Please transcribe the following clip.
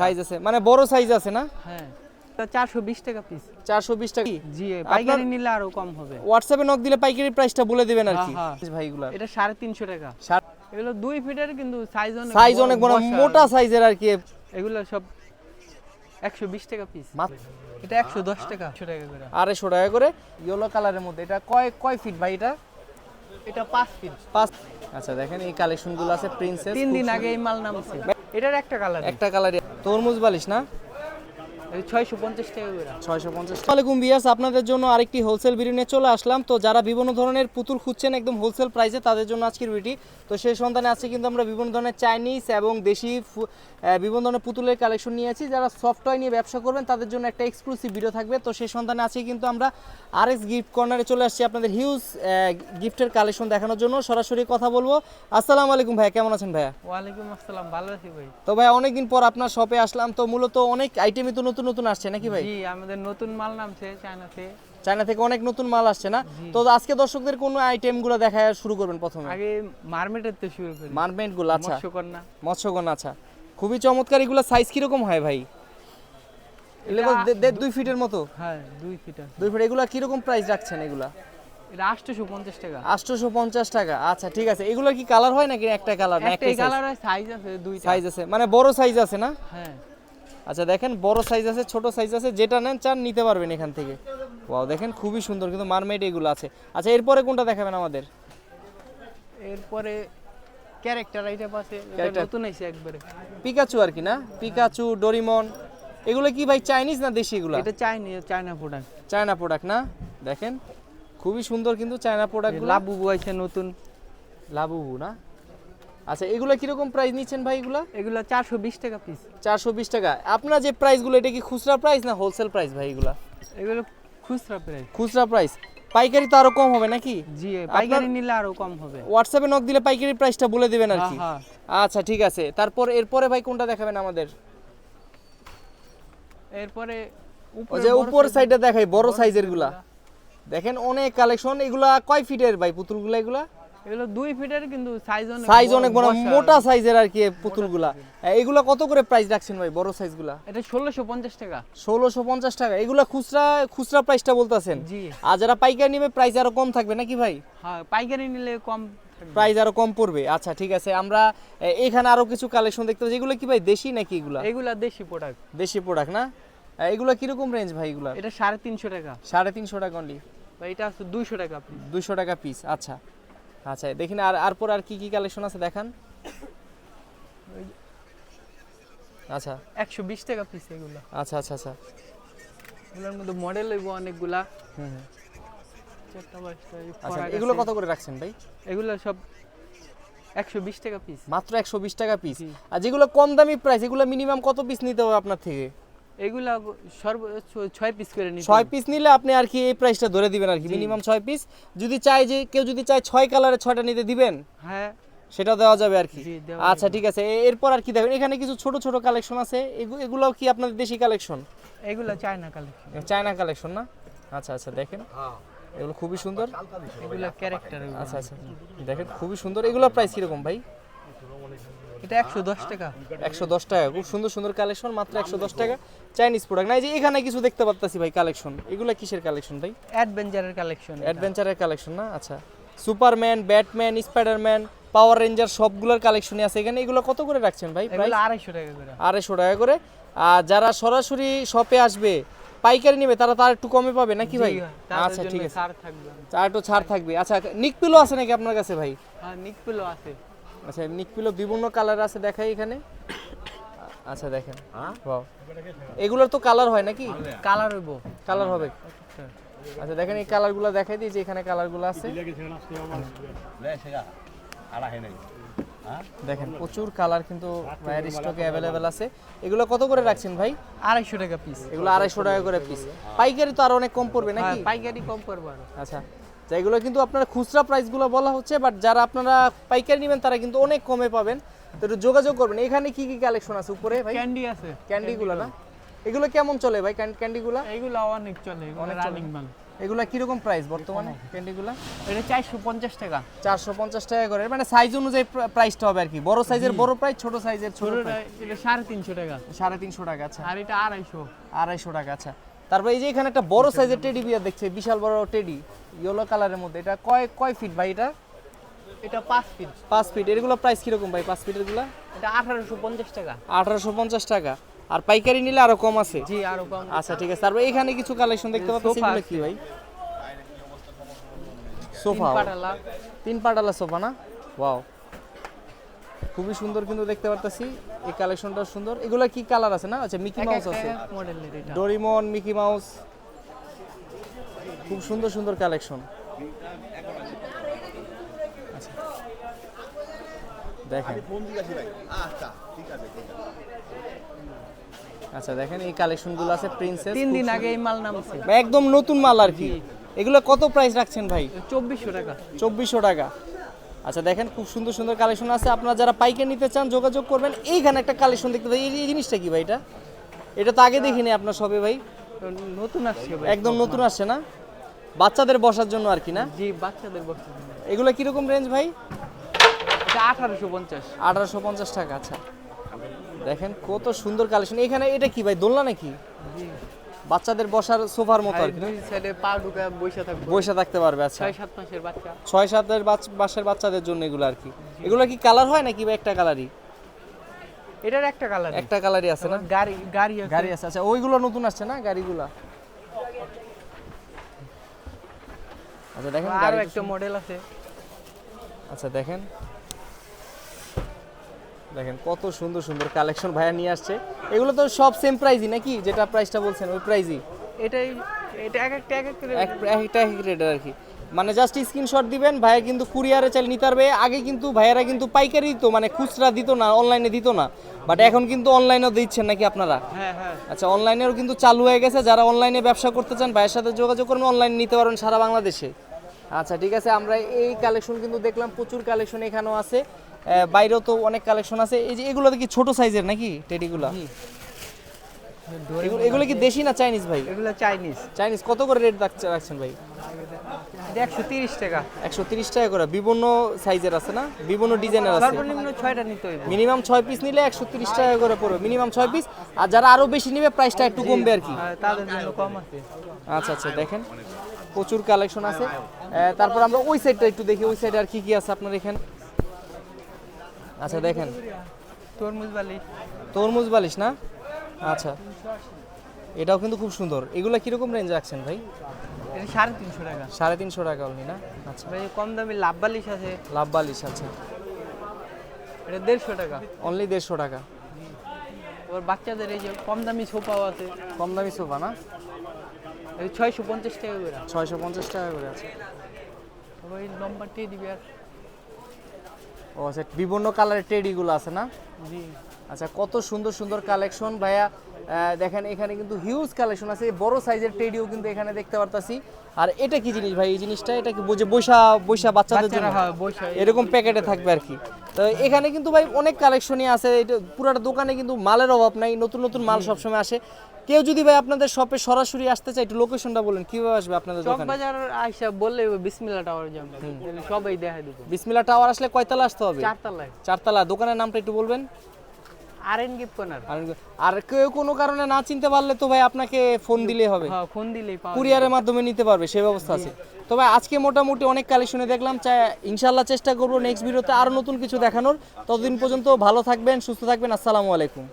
Size আছে মানে বড় সাইজ আছে না? হ্যাঁ, এটা 420 টাকা পিস। 420 টাকা? জি, পাইকারি নিলে আরো কম হবে। হোয়াটসঅ্যাপে নক দিলে পাইকারি প্রাইসটা বলে দিবেন আর কি ভাইগুলা। এটা 350 টাকা। এগুলো 2 ফিটের কিন্তু সাইজ অনেক বড় মোটা সাইজের আর কি। এগুলো সব 120 টাকা পিস। এটা 110 টাকা, 100 টাকা করে। 250 টাকা করে। ইয়েলো কালারের মধ্যে এটা কয় ফিট ভাই এটা? এটা 5 ফিট। 5। আচ্ছা দেখেন এই কালেকশনগুলো আছে প্রিন্সেস। 3 দিন আগে এই মাল নামছে। এটার একটা কালার। একটা কালার তরমুজ বালিশ না? 650 টাকা করে। 650। ওয়ালাইকুম ভিউয়ার্স, আপনাদের জন্য আরেকটি হোলসেল ভিডিও নিয়ে চলে আসলাম। তো যারা বিভিন্ন ধরনের পুতুল খুঁজছেন একদম হোলসেল প্রাইসে, তাদের জন্য আজকের ভিডিও। তো সেই সন্ধানে আছে কিন্তু আমরা বিভিন্ন ধরনের চাইনিজ এবং দেশি বিভিন্ন ধরনের পুতুলের কালেকশন নিয়েছি। যারা সফট টয় নিয়ে ব্যবসা করবেন তাদের জন্য একটা এক্সক্লুসিভ ভিডিও থাকবে। তো সেই সন্ধানে আছে কিন্তু আমরা আরএস গিফট কর্নারে চলে আসছি আপনাদের হিউজ গিফটের কালেকশন দেখানোর জন্য। সরাসরি কথা বলবো। আসসালামু আলাইকুম ভাইয়া, কেমন আছেন ভাইয়া? ওয়ালাইকুম আসসালাম, ভালো আছি ভাই। তো ভাই অনেকদিন পর আপনার শপে আসলাম। তো মূলত অনেক আইটেমই তো নতুন নতুন আসছে নাকি ভাই? জি, আমাদের নতুন মাল নামছে চায়না থেকে অনেক নতুন মাল আসছে না? তো আজকে দর্শকদের কোন আইটেমগুলো দেখা শুরু করবেন প্রথমে? আগে মারমেটের তো শুরু করি। মারমেটগুলো, আচ্ছা। মৎস্যকন্যা। আচ্ছা, খুবই চমৎকার। এগুলো সাইজ কি রকম হয় ভাই? এগুলো 2 ফিটের মতো? হ্যাঁ, 2 ফিট। 2 ফিট। এগুলো কি রকম প্রাইস রাখছেন এগুলা? এটা 850 টাকা। 850 টাকা। আচ্ছা ঠিক আছে। এগুলো কি কালার হয় নাকি একটা কালার? না একটাই কালার হয়, সাইজ আছে দুইটা। সাইজ আছে মানে বড় সাইজ আছে না? হ্যাঁ। আচ্ছা দেখেন বড় সাইজ আছে, ছোট সাইজ আছে, যেটা নেন চান নিতে পারবেন এখান থেকে। ওয়াও, দেখেন খুবই সুন্দর কিন্তু মারমেড এগুলো আছে। আচ্ছা এরপরে কোনটা দেখাবেন আমাদের? এরপরে ক্যারেক্টার আইটেম আছে, এটা নতুন আইছে একবারে। পিকাচু আর কি না? পিকাচু, ডোরিমন, এগুলো কি ভাই চাইনিজ না দেশি এগুলো? এটা চায়না প্রোডাক্ট। চায়না প্রোডাক্ট না? দেখেন খুবই সুন্দর কিন্তু চায়না প্রোডাক্টগুলো। লাবুবু আছে নতুন। লাবুবু না? আচ্ছা এগুলো কিরকম প্রাইস নিচ্ছেন ভাই এগুলো? এগুলো 420 টাকা পিস। 420 টাকা। আপনার যে প্রাইসগুলো এটা কি খুচরা প্রাইস না হোলসেল প্রাইস ভাই এগুলো? এগুলো খুচরা প্রাইস। খুচরা প্রাইস। পাইকারি তো আরো কম হবে নাকি? জি, পাইকারি নিলে আরো কম হবে। হোয়াটসঅ্যাপে নক দিলে পাইকারি প্রাইসটা বলে দিবেন আর কি। আচ্ছা ঠিক আছে। তারপর এরপরে ভাই কোনটা দেখাবেন আমাদের? এরপরে উপর সাইডে দেখাই বড় সাইজের গুলা। দেখেন অনেক কালেকশন। এগুলা কয় ফিটের ভাই পুতুলগুলা এগুলা? এগুলো 2 ফিটের কিন্তু সাইজ অনেক বড় মোটা সাইজের আর কি পুতুলগুলা। এগুলা কত করে প্রাইস রাখছেন ভাই বড় সাইজগুলা? এটা 1650 টাকা। 1650 টাকা। এগুলা খুচরা প্রাইসটা বলতাছেন? জি। আর যারা পাইকারি নেবে প্রাইস আরো কম থাকবে নাকি ভাই? হ্যাঁ, পাইকারি নিলে কম থাকবে, প্রাইস আরো কম পড়বে। আচ্ছা ঠিক আছে। আমরা এখানে আরো কিছু কালেকশন দেখতে পাচ্ছি। এগুলো কি ভাই দেশি নাকি এগুলা? এগুলা দেশি প্রোডাক্ট। দেশি প্রোডাক্ট না? এগুলা কি রকম রেঞ্জ ভাই এগুলা? এটা 350 টাকা। 350 টাকা অনলি ভাই, এটা আছে 200 টাকা পিস। 200 টাকা পিস। আচ্ছা আচ্ছা দেখেন আর কি কি কালেকশন আছে দেখান। আচ্ছা 120 টাকা পিস এগুলা। আচ্ছা আচ্ছা আচ্ছা। এগুলোর মধ্যে মডেল হইব অনেকগুলা। হুম। আচ্ছা, এগুলো কত করে রাখছেন ভাই? এগুলো সব 120 টাকা পিস। মাত্র 120 টাকা পিস। আর যেগুলো কম দামি প্রাইস এগুলো মিনিমাম কত পিস নিতে হবে আপনার থেকে? এগুলা সর্বোচ্চ 6 পিস করে নিতে। 6 পিস নিলে আপনি আর কি এই প্রাইসটা ধরে দিবেন আর কি, মিনিমাম 6 পিস। যদি চাই যে কেউ যদি চায় 6 কালারে 6টা নিতে দিবেন? হ্যাঁ, সেটা দেওয়া যাবে আর কি। আচ্ছা যাবে। ঠিক আছে। এরপর আর কি দেখেন এখানে কিছু ছোট ছোট কালেকশন আছে। এগুলোও কি আপনাদের দেশি কালেকশন? এগুলা চায়না কালেকশন। চায়না কালেকশন না? আচ্ছা আচ্ছা দেখেন এগুলো খুবই সুন্দর। এগুলা ক্যারেক্টার। আচ্ছা আচ্ছা দেখেন খুবই সুন্দর। এগুলো প্রাইস কিরকম ভাই? এটা 110 টাকা। 110 টাকা। খুব সুন্দর সুন্দর কালেকশন, মাত্র 110 টাকা। চাইনিজ প্রোডাক্ট না? এই যে এখানে কিছু দেখতে পাচ্ছি ভাই কালেকশন। এগুলো কিসের কালেকশন ভাই? অ্যাডভেঞ্চারের কালেকশন। অ্যাডভেঞ্চারের কালেকশন না? আচ্ছা সুপারম্যান, ব্যাটম্যান, স্পাইডারম্যান, পাওয়ার রেঞ্জার সবগুলোর কালেকশনই আছে এখানে। এগুলো কত করে রাখছেন ভাই প্রাইস? 250 টাকা করে। 250 টাকা করে। আর যারা সরাসরি শপে আসবে পাইকারি নেবে তারা তার একটু কমে পাবে নাকি ভাই? আচ্ছা ঠিক আছে, ছাড় থাকবে। একটু ছাড় থাকবে। আচ্ছা নিক পিলো আছে নাকি আপনার কাছে ভাই? হ্যাঁ, নিক পিলো আছে। আচ্ছা নিক পিলো বিভিন্ন কালার আছে দেখাই এখানে। আচ্ছা দেখেন ওয়াও, এগুলোর তো কালার হয় নাকি? কালার হইব। কালার হবে। আচ্ছা দেখেন এই কালারগুলো দেখাই দিই যে এখানে কালারগুলো আছে। দেখেন প্রচুর কালার কিন্তু ভাইয়ের স্টকে অ্যাভেলেবেল আছে। এগুলো কত করে রাখছেন ভাই? 250 টাকা পিস। এগুলো 250 টাকা করে পিস। পাইকারি তো আরো অনেক কম পড়বে নাকি? হ্যাঁ, পাইকারি কম পড়বে আরো। আচ্ছা এগুলো কিন্তু আপনারা খুচরা প্রাইসগুলো বলা হচ্ছে, বাট যারা আপনারা পাইকারি নেবেন তারা কিন্তু অনেক কমে পাবেন। তো একটু যোগাযোগ করবেন। এখানে কি কি কালেকশন আছে উপরে ভাই? ক্যান্ডি আছে। ক্যান্ডিগুলো না? এগুলো কেমন চলে ভাই ক্যান্ডিগুলো? এগুলো অনেক চলে, অনেক রানিং মাল। এগুলা কিরকম প্রাইস বর্তমানে ক্যান্ডিগুলা? এটা 450 টাকা। 450 টাকা করে, মানে সাইজ অনুযায়ী প্রাইসটা হবে আর কি। বড় সাইজের বড় প্রাইস, ছোট সাইজের ছোট ছোটটা প্রাইস। এটা 350 টাকা। 350 টাকা, আচ্ছা। আর এটা 250। 250 টাকা, আচ্ছা। তারপর এই যে এখানে একটা বড় সাইজের টেডি বিয়ার দেখছে, বিশাল বড় টেডি, ইয়েলো কালারের মধ্যে। এটা কয় ফিট ভাই এটা? এটা 5 ফিট। 5 ফিট। এগুলো প্রাইস কিরকম ভাই 5 ফিটের গুলা? এটা 1850 টাকা। 1850 টাকা। আর পাইকারি নিলে আরো কম আছে? জি, আরো কম। আচ্ছা, ঠিক আছে। তারপর এখানে কিছু কালেকশন দেখতে পাচ্ছি, সোফা এগুলো কি ভাই? সোফা, 3 পাটালা। 3 পাটালা সোফা না? ওয়াও, খুবই সুন্দর কিন্তু দেখতে পারতাছি। এই কালেকশনটাও সুন্দর। এগুলা কি কালার আছে না? আচ্ছা, মিকি মাউস আছে, মডেলের এটা। ডোরিমন, মিকি মাউস, খুব সুন্দর সুন্দর কালেকশন। আচ্ছা, দেখেন। আচ্ছা, দেখেন এই কালেকশনগুলো আছে প্রিন্সেস। 3 দিন আগে এই মাল নামছে। একদম নতুন মাল আর কি। এগুলো কত প্রাইস রাখছেন ভাই? 2400 টাকা। 2400 টাকা। আচ্ছা, দেখেন খুব সুন্দর সুন্দর কালেকশন আছে। আপনারা যারা পাইকারি নিতে চান যোগাযোগ করবেন। এইখানে একটা কালেকশন দেখতে পাই, এই জিনিসটা কি ভাই? এটা তো আগে দেখিনি আপনার সবে ভাই, নতুন আসছে ভাই। একদম নতুন আসছে না? বাচ্চাদের বসার জন্য আর কি না? জি, বাচ্চাদের বসতে। এগুলো কিরকম রেঞ্জ ভাই? এটা 1850। 1850 টাকা, আচ্ছা। দেখেন কত সুন্দর কালেকশন এখানে। এটা কি ভাই, দোলনা নাকি? জি, বাচ্চাদের বসার সোফার মতো আর কি, দুই সাইডে পা ঢুকা বসে থাকবে। বসে থাকতে পারবে। আচ্ছা, 6-7 মাসের বাচ্চা। 6-7 বাসের বাচ্চাদের জন্য এগুলো আর কি। এগুলো কি কালার হয় নাকি ভাই? একটা কালারই? এটার একটা কালার। একটা কালারই আছে না? গাড়ি আছে, আচ্ছা। ওইগুলো নতুন আসছে না গাড়িগুলা? আচ্ছা, দেখেন আরো গাড়ি একটা মডেল আছে। আচ্ছা, দেখেন কত সুন্দর সুন্দর কালেকশন ভাইয়া নিয়ে আসছে। এগুলো তো সব সেম প্রাইসই নাকি? যেটা প্রাইসটা বলছেন ওই প্রাইসই? এটা এক একটা এক রেট আর কি। মানে জাস্ট স্ক্রিনশট দিবেন, ভাইয়া কিন্তু কুরিয়ারে চাইলে নিতে পারবে। আগে কিন্তু ভাইয়ারা কিন্তু পাইকারি দিত, মানে খুচরা দিত না, অনলাইনে দিত না। বাট এখন কিন্তু অনলাইনেও দিচ্ছেন নাকি আপনারা? হ্যাঁ, হ্যাঁ। আচ্ছা, অনলাইনেও কিন্তু চালু হয়ে গেছে। যারা অনলাইনে ব্যবসা করতে চান ভাইয়ের সাথে যোগাযোগ করবেন, অনলাইনে নিতে পারবেন সারা বাংলাদেশে। আচ্ছা, ঠিক আছে। আমরা এই কালেকশন কিন্তু দেখলাম, প্রচুর কালেকশন এখানেও আছে, বাইরেও তো অনেক কালেকশন আছে। এই যে এগুলো কি ছোট সাইজের নাকি টেডিগুলো? এগুলো কি দেশি না চাইনিজ ভাই? এগুলো চাইনিজ। চাইনিজ কত করে রেট রাখছেন ভাই? এটা 130 টাকা। 130 টাকা করে। বিভিন্ন সাইজের আছে না, বিভিন্ন ডিজাইনের আছে? সর্বনিম্ন 6টা নিতে হইবে। মিনিমাম 6 পিস নিলে 130 টাকা করে পড়বে, মিনিমাম 6 পিস। আর যারা আরো বেশি নেবে প্রাইসটা একটু কমবে আর কি। তাদের জন্য কম আছে। আচ্ছা, আচ্ছা, দেখেন প্রচুর কালেকশন আছে। তারপর আমরা ওই সাইডটা একটু দেখি, ওই সাইডে আর কি কি আছে আপনার এখানে। আচ্ছা, দেখেন তরমুজ বালিশ না? আচ্ছা, এটাও কিন্তু খুব সুন্দর। এগুলা কিরকম রেঞ্জ রাখছেন ভাই? এটা 350 টাকা। 350 টাকা অনলি না? আচ্ছা, ভাই কম দামি লাভ বালিশ আছে। লাভ বালিশ, আচ্ছা। এটা 150 টাকা। অনলি 150 টাকা। ওর বাচ্চাদের এই যে কম দামি সোফাও আছে। কম দামি সোফা না? এটা 650 টাকা করে। 650 টাকা করে আছে। ওই নম্বরটি দিবে আর। ও আচ্ছা, বিভিন্ন কালারের টেডিগুলো আছে না? জি। আচ্ছা, কত সুন্দর সুন্দর কালেকশন ভাইয়া। দেখেন এখানে কিন্তু হিউজ কালেকশন আছে। বড় সাইজের টেডিও কিন্তু এখানে দেখতে পারতাছি। আর এটা কি জিনিস ভাই? এই জিনিসটা এটা কি বুঝে বৈশা বাচ্চাদের জন্য এরকম প্যাকেটে থাকবে আর কি। তো এখানে কিন্তু ভাই অনেক কালেকশনই আছে। এটা পুরোটা দোকানে কিন্তু মালের অভাব নাই, নতুন নতুন মাল সবসময় আসে। কেউ যদি ভাই আপনাদের শপে সরাসরি আসতে চায়, একটু লোকেশনটা বলেন, কিভাবে আসবে আপনাদের দোকানে? চকবাজার আইসা বললে বিসমিল্লাহ টাওয়ার যাবে, সবাই দেখা দিবে। বিসমিল্লাহ টাওয়ার আসলে কয়তলা আসতে হবে? 4 তলায়। 4 তলা। দোকানের নামটা একটু বলবেন? R gift corner. আর কেউ কোনো কারণে না চিনতে পারলে তো ভাই আপনাকে ফোন দিলেই হবে। হ্যাঁ, ফোন দিলেই পাওয়া কুরিয়ারের মাধ্যমে নিতে পারবে, সেই ব্যবস্থা আছে। তো ভাই আজকে মোটামুটি অনেক কালেকশনে দেখলাম। ইনশাআল্লাহ চেষ্টা করবো নেক্সট ভিডিওতে আরো নতুন কিছু দেখানোর। ততদিন পর্যন্ত ভালো থাকবেন, সুস্থ থাকবেন। আসসালামু আলাইকুম।